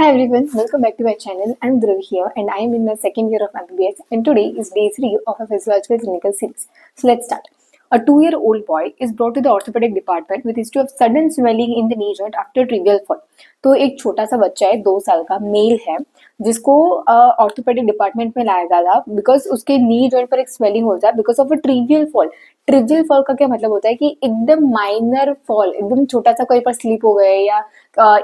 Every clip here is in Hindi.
Hi everyone, welcome back to my channel. I'm Dhruv here and I am in my second year of MBBS and today is day 3 of a physiological clinical series. So let's start. A 2-year-old boy is brought to the orthopedic department with history of sudden swelling in the knee joint after trivial fall. तो एक छोटा सा बच्चा है 2 साल का मेल है जिसको ऑर्थोपेडिक डिपार्टमेंट में लाया गया था बिकॉज उसके नी जॉइंट पर एक स्वेलिंग हो जाए because of a trivial fall. Trivial fall का क्या मतलब होता है कि एकदम माइनर फॉल, एकदम छोटा सा कहीं पर स्लिप हो गए या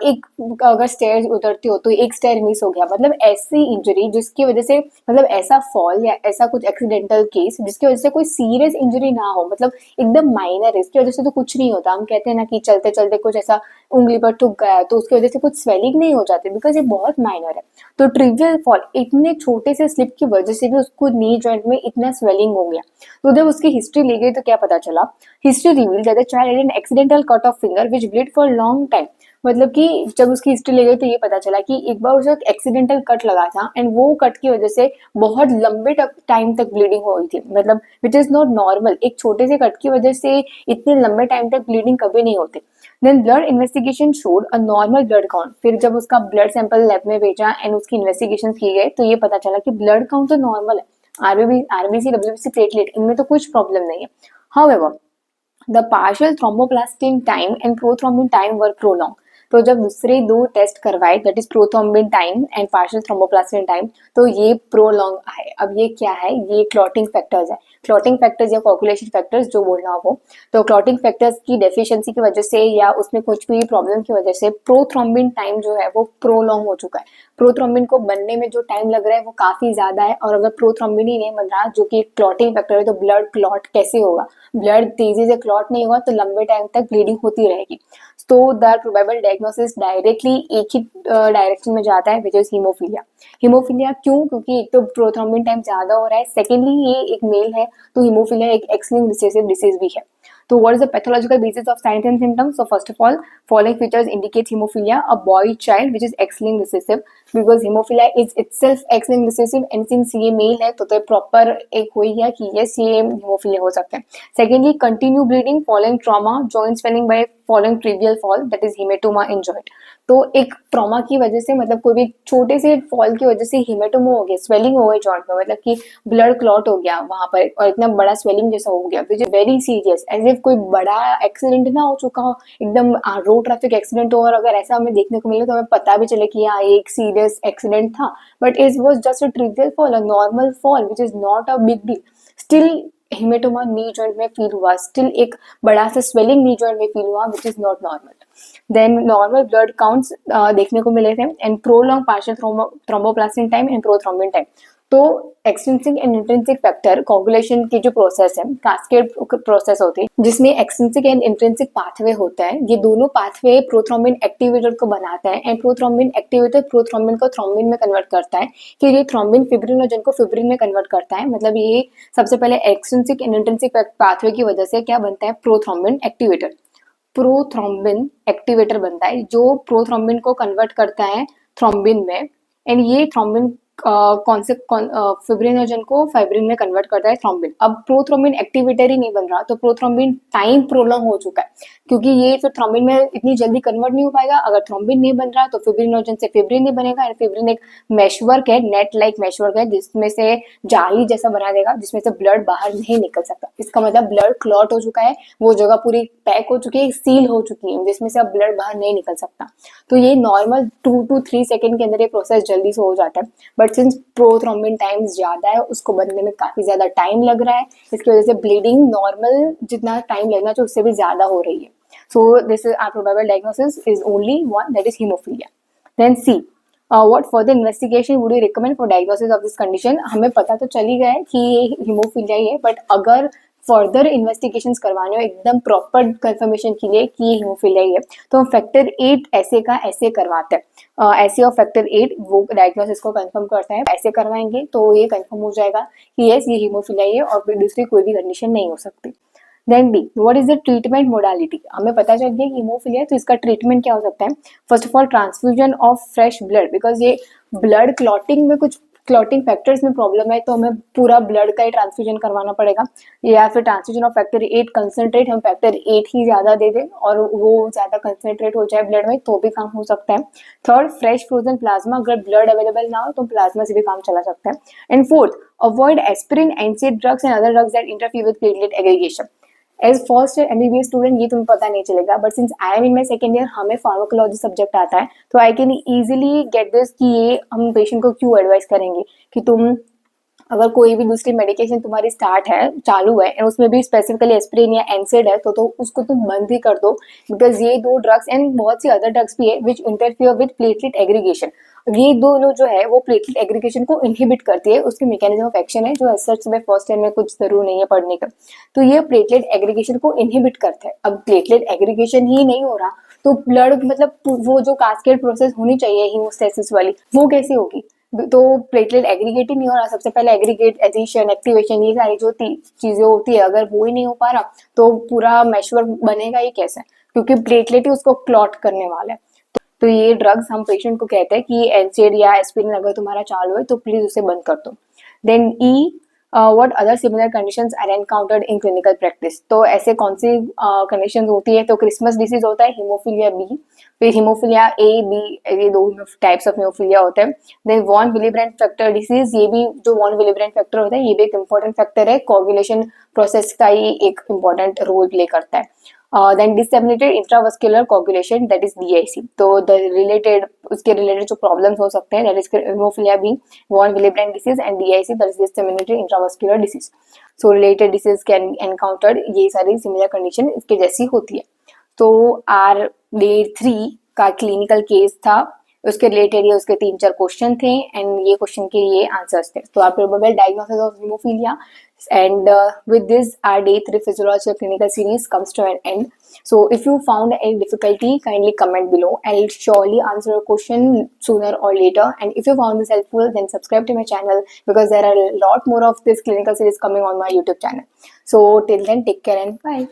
एक अगर स्टेयर उतरती हो तो एक स्टेयर मिस हो गया, मतलब ऐसी इंजरी जिसकी वजह से, मतलब ऐसा फॉल या ऐसा कुछ एक्सीडेंटल केस जिसकी वजह से कोई सीरियस इंजरी ना हो, मतलब एकदम माइनर है, इसकी वजह से तो कुछ नहीं होता. हम कहते हैं ना कि चलते चलते कुछ ऐसा उंगली पर ठुक गया तो उसकी वजह से कुछ स्वेलिंग नहीं हो जाती बिकॉज ये बहुत माइनर है. तो ट्रिवियल फॉल इतने छोटे से स्लिप की वजह से भी उसको नी जॉइंट में इतना स्वेलिंग हो गया. तो जब उसकी हिस्ट्री ली गई तो क्या पता चला, history reveal that the child had an accidental cut off finger which bleed for long time. मतलब कि जब उसकी हिस्ट्री ले गई तो ये पता चला कि एक बार उसे एक्सीडेंटल कट लगा था एंड वो कट की वजह से बहुत लंबे टाइम तक ब्लीडिंग हो रही थी, मतलब विच इज नॉट नॉर्मल. एक छोटे से कट की वजह से इतने लंबे टाइम तक ब्लीडिंग कभी नहीं होती. Then blood investigation showed a normal blood count. फिर जब उसका ब्लड सैंपल लैब में भेजा एंड उसकी इन्वेस्टिगेशन की गई तो ये पता चला कि ब्लड काउंट तो नॉर्मल है. आरबीसी डब्ल्यूबीसी प्लेटलेट इनमें तो कुछ प्रॉब्लम नहीं है. However the partial thromboplastin time and prothrombin time were prolong. तो जब दूसरे 2 टेस्ट करवाए, that is prothrombin time and partial thromboplastin time, तो ये प्रोलॉन्ग आए. अब ये क्या है, ये क्लॉटिंग फैक्टर्स है. क्लॉटिंग फैक्टर्स या कोगुलेशन फैक्टर्स जो बोलना हो, तो क्लॉटिंग फैक्टर्स की डेफिशिएंसी की वजह से या उसमें कुछ भी प्रॉब्लम की वजह से प्रोथ्रोम्बिन टाइम जो है वो प्रोलॉन्ग हो चुका है. प्रोथ्रोम्बिन को बनने में जो टाइम लग रहा है वो काफी ज्यादा है और अगर प्रोथ्रोम्बिन ही नहीं बन रहा जो कि क्लॉटिंग फैक्टर है तो ब्लड क्लॉट कैसे होगा, ब्लड तेजी से क्लॉट नहीं होगा तो लंबे टाइम तक ब्लीडिंग होती रहेगी. तो द प्रोबेबल डायग्नोसिस डायरेक्टली एक ही डायरेक्शन में जाता है विच इज हीमोफीलिया. हीमोफीलिया क्यों, क्योंकि एक तो प्रोथ्रोम्बिन टाइम ज्यादा हो रहा है, सेकेंडली ये एक मेल है तो हीमोफीलिया एक एक्स-लिंक्ड रिसेसिव डिसीज भी है. So what is the pathological basis of signs and symptoms? So first of all, following features indicate hemophilia, a boy child which is X-linked recessive, because hemophilia is itself X-linked recessive and since ये male है तो proper एक हो ही गया कि yes ये hemophilia हो सकता है. Secondly, continue bleeding following trauma, joint swelling by following trivial fall, that is hematoma in joint. तो एक ट्रॉमा की वजह से, मतलब कोई भी छोटे से फॉल की वजह से हेमेटोमा हो गया, स्वेलिंग हो गई जॉइंट में, मतलब कि ब्लड क्लॉट हो गया वहां पर और इतना बड़ा स्वेलिंग जैसा हो गया which is very serious, as if कोई बड़ा एक्सीडेंट ना हो चुका हो, एकदम रोड ट्रैफिक एक्सीडेंट हो और अगर ऐसा हमें देखने को मिले तो हमें पता भी चले कि हाँ एक सीरियस एक्सीडेंट था, but it was just a trivial fall, a normal fall which is not a big deal. Still haematoma knee joint में फील हुआ, स्टिल एक बड़ा सा स्वेलिंग नी जॉइंट में फील हुआ which is not normal. Then normal blood counts देखने को मिले थे and prolong partial thromboplastin time and prothrombin time. तो extrinsic and intrinsic factor coagulation की जो प्रोसेस है, कास्केड प्रोसेस होती है जिसमें एक्सट्रिंसिक एंड इंट्रिंसिक पाथवे होता है. ये दोनों पाथवे प्रोथ्रोम्बिन एक्टिवेटर को बनाता है एंड प्रोथ्रोम्बिन एक्टिवेटर प्रोथ्रोम्बिन को थ्रोम्बिन में कन्वर्ट करता है कि ये थ्रोम्बिन फिब्रिनोजन को फिब्रिन में कन्वर्ट करता है. मतलब ये सबसे पहले एक्सट्रिंसिक एंड इंट्रिंसिक पाथवे की वजह से क्या बनता है, प्रोथ्रोम्बिन एक्टिवेटर. प्रोथ्रोम्बिन एक्टिवेटर बनता है जो प्रोथ्रोम्बिन को कन्वर्ट करता है थ्रोम्बिन में एंड ये थ्रोम्बिन कौन से फिब्रिनोजन को फाइब्रिन में कन्वर्ट करता है थ्रोम्बिन. अब प्रोथ्रोम्बिन एक्टिवेटर ही नहीं बन रहा तो प्रोथ्रोम्बिन टाइम प्रोलॉन्ग हो चुका है क्योंकि ये फिर थ्रोम्बिन में इतनी जल्दी कन्वर्ट नहीं हो पाएगा. अगर थ्रोम्बिन नहीं बन रहा तो फिब्रिनोजन से फिब्रिन नहीं बनेगा एंड फिब्रिन एक मेशवर्क है, नेट लाइक मेशवर्क है जिसमें से जाली जैसा बना देगा जिसमें से ब्लड बाहर नहीं निकल सकता. इसका मतलब ब्लड क्लॉट हो चुका है, वो जगह पूरी पैक हो चुकी है, सील हो चुकी है जिसमें से अब ब्लड बाहर नहीं निकल सकता. तो ये नॉर्मल 2 to 3 सेकेंड के अंदर ये प्रोसेस जल्दी से हो जाता है, बट सिंस प्रोथ्रोम्बिन टाइम ज्यादा है उसको बनने में काफी ज्यादा टाइम लग रहा है, इसकी वजह से ब्लीडिंग नॉर्मल जितना टाइम लगना चाहिए उससे भी ज्यादा हो रही है. So this is our probable diagnosis is only one, that is haemophilia. Then see what further investigation would you recommend for diagnosis of this condition. हमें पता तो चल ही गया है कि ये हीमोफीलिया ही है, बट अगर फर्दर इन्वेस्टिगेशन करवाने हो एकदम प्रॉपर कंफर्मेशन के लिए कि ये हीमोफीलिया ही है तो हम फैक्टर 8 ऐसे का ऐसे करवाते हैं. ऐसे और फैक्टर 8 वो डायग्नोसिस को कंफर्म करता है. ऐसे करवाएंगे तो ये कंफर्म हो जाएगा कि यस ये हीमोफीलिया ही है और फिर दूसरी कोई भी कंडीशन नहीं हो सकती. Then D, what is the treatment modality. हमें पता चल गया कि हीमोफीलिया तो इसका ट्रीटमेंट क्या हो सकता है. First of all transfusion of fresh blood, because ये ब्लड क्लॉटिंग में कुछ क्लॉटिंग फैक्टर्स में प्रॉब्लम है तो हमें पूरा ब्लड का ही ट्रांसफ्यूजन करवाना पड़ेगा, या फिर ट्रांसफ्यूजन ऑफ फैक्टर 8 कंसनट्रेट, हम फैक्टर 8 ही ज़्यादा दे दें और वो ज़्यादा कंसनट्रेट हो जाए ब्लड में तो भी काम हो सकता है। थर्ड, फ्रेश फ्रोजन प्लाज्मा, अगर ब्लड अवेलेबल ना हो तो प्लाज्मा से भी काम चला सकता है। And fourth, avoid aspirin, NSAID drugs and other drugs that interfere with platelet aggregation. As first MBBS student ये तुम्हें पता नहीं चलेगा, but since I am in my second year हमें फार्माकोलॉजी सब्जेक्ट आता है तो I can easily get this कि ये हम पेशेंट को क्यों एडवाइस करेंगे कि तुम अगर कोई भी दूसरी मेडिकेशन तुम्हारी स्टार्ट है, चालू है, और उसमें भी स्पेसिफिकली एस्पिरिन या एनसेड है तो उसको तुम बंद ही कर दो, बिकॉज ये दो ड्रग्स एंड बहुत सी अदर ड्रग्स भी है विच इंटरफियर विद प्लेटलेट एग्रीगेशन। ये दोनों जो है वो प्लेटलेट एग्रीगेशन को इनहिबिट करती है, उसके मैकेनिज्म ऑफ एक्शन है जो सच में फर्स्ट ईयर में कुछ जरूर नहीं है पढ़ने का। तो ये प्लेटलेट एग्रीगेशन को इनहिबिट करता है। अब प्लेटलेट एग्रीगेशन ही नहीं हो रहा तो ब्लड मतलब वो जो कास्केड प्रोसेस होनी चाहिए हीमोस्टेसिस वाली वो कैसे होगी? तो प्लेटलेट एग्रीगेट ही नहीं हो रहा। सबसे पहले एग्रीगेट, एडिशन, एक्टिवेशन, ये सारी जो चीजें होती है अगर वो ही नहीं हो पा रहा तो पूरा मैशवर्क बनेगा ही कैसे, क्योंकि प्लेटलेट ही उसको क्लॉट करने वाला है। तो ये ड्रग्स हम पेशेंट को कहते हैं कि एनसेड या एस्पिरिन अगर तुम्हारा चालू है तो प्लीज उसे बंद कर दो। Then what other similar conditions are encountered in clinical practice. तो ऐसे कौन सी कंडीशंस होती है? तो क्रिसमस डिसीज होता है, हीमोफीलिया बी, फिर हीमोफीलिया ए बी, ये दो टाइप्स ऑफ हीमोफीलिया होते हैं। देन वॉन विलिब्रेंट फैक्टर डिसीज, ये भी जो वॉन विलिब्रेंट फैक्टर होता है ये भी एक इंपॉर्टेंट फैक्टर है, कोगुलेशन प्रोसेस का ही एक इंपॉर्टेंट रोल प्ले करता है। Then disseminated intravascular coagulation that is DIC। तो द रिलेटेड उसके रिलेटेड जो प्रॉब्लम्स हो सकते हैं that is haemophilia B, von Willebrand disease and DIC that is disseminated intravascular disease. So related disease can encountered, ये सारी सिमिलर कंडीशन इसके जैसी होती है। तो आर डे 3 का क्लिनिकल केस था, उसके रिलेटेड ये उसके 3-4 क्वेश्चन थे एंड ये क्वेश्चन के ये आंसर्स थे। तो our probable diagnosis of haemophilia and with this our day 3 physiological clinical series comes to an end. So if you found any difficulty, kindly comment below. I'll surely answer your question sooner or later, and if you found this helpful then subscribe to my channel because there are a lot more of this clinical series coming on my YouTube channel. So till then, take care and bye.